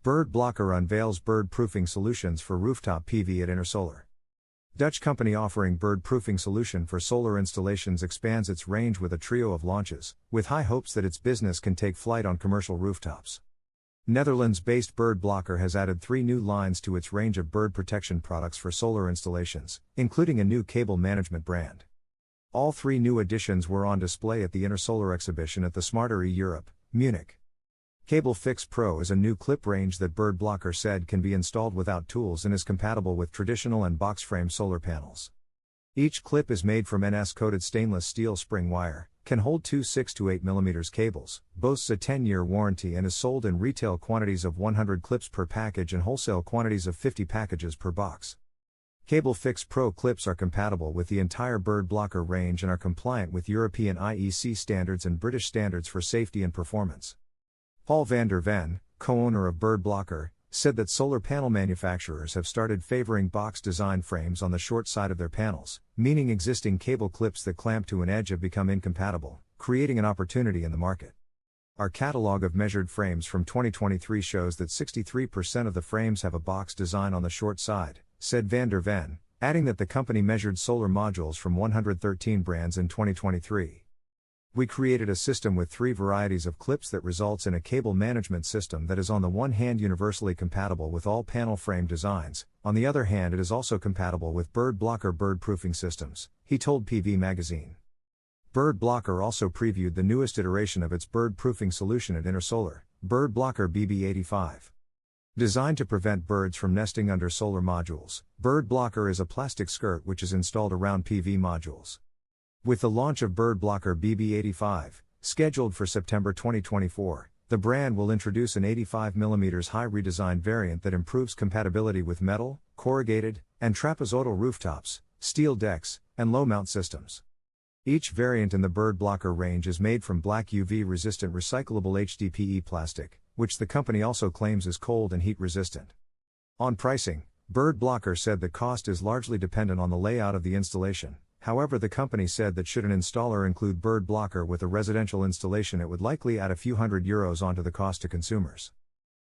BirdBlocker unveils bird-proofing solutions for rooftop PV at Intersolar. Dutch company offering bird-proofing solution for solar installations expands its range with a trio of launches, with high hopes that its business can take flight on commercial rooftops. Netherlands-based BirdBlocker has added 3 new lines to its range of bird protection products for solar installations, including a new cable management brand. All 3 new additions were on display at the Intersolar exhibition at the Smarter Europe, Munich. Cable Fix Pro is a new clip range that BirdBlocker said can be installed without tools and is compatible with traditional and box frame solar panels. Each clip is made from NS-coated stainless steel spring wire, can hold 2 6 to 8 mm cables, boasts a 10-year warranty and is sold in retail quantities of 100 clips per package and wholesale quantities of 50 packages per box. Cable Fix Pro clips are compatible with the entire BirdBlocker range and are compliant with European IEC standards and British standards for safety and performance. Paul van der Ven, co-owner of BirdBlocker, said that solar panel manufacturers have started favoring box design frames on the short side of their panels, meaning existing cable clips that clamp to an edge have become incompatible, creating an opportunity in the market. Our catalog of measured frames from 2023 shows that 63% of the frames have a box design on the short side, said van der Ven, adding that the company measured solar modules from 113 brands in 2023. We created a system with 3 varieties of clips that results in a cable management system that is on the one hand universally compatible with all panel frame designs, on the other hand it is also compatible with BirdBlocker bird-proofing systems, he told PV Magazine. BirdBlocker also previewed the newest iteration of its bird-proofing solution at Intersolar, BirdBlocker BB85. Designed to prevent birds from nesting under solar modules, BirdBlocker is a plastic skirt which is installed around PV modules. With the launch of BirdBlocker BB85, scheduled for September 2024, the brand will introduce an 85 mm high redesigned variant that improves compatibility with metal, corrugated, and trapezoidal rooftops, steel decks, and low-mount systems. Each variant in the BirdBlocker range is made from black UV-resistant recyclable HDPE plastic, which the company also claims is cold and heat-resistant. On pricing, BirdBlocker said the cost is largely dependent on the layout of the installation. However, the company said that should an installer include BirdBlocker with a residential installation, it would likely add a few €100 onto the cost to consumers.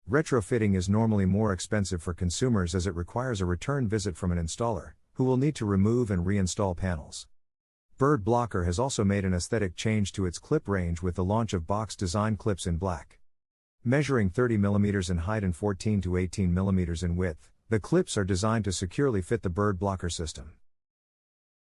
Retrofitting is normally more expensive for consumers as it requires a return visit from an installer, who will need to remove and reinstall panels. BirdBlocker has also made an aesthetic change to its clip range with the launch of box design clips in black. Measuring 30 mm in height and 14 to 18 mm in width, the clips are designed to securely fit the BirdBlocker system.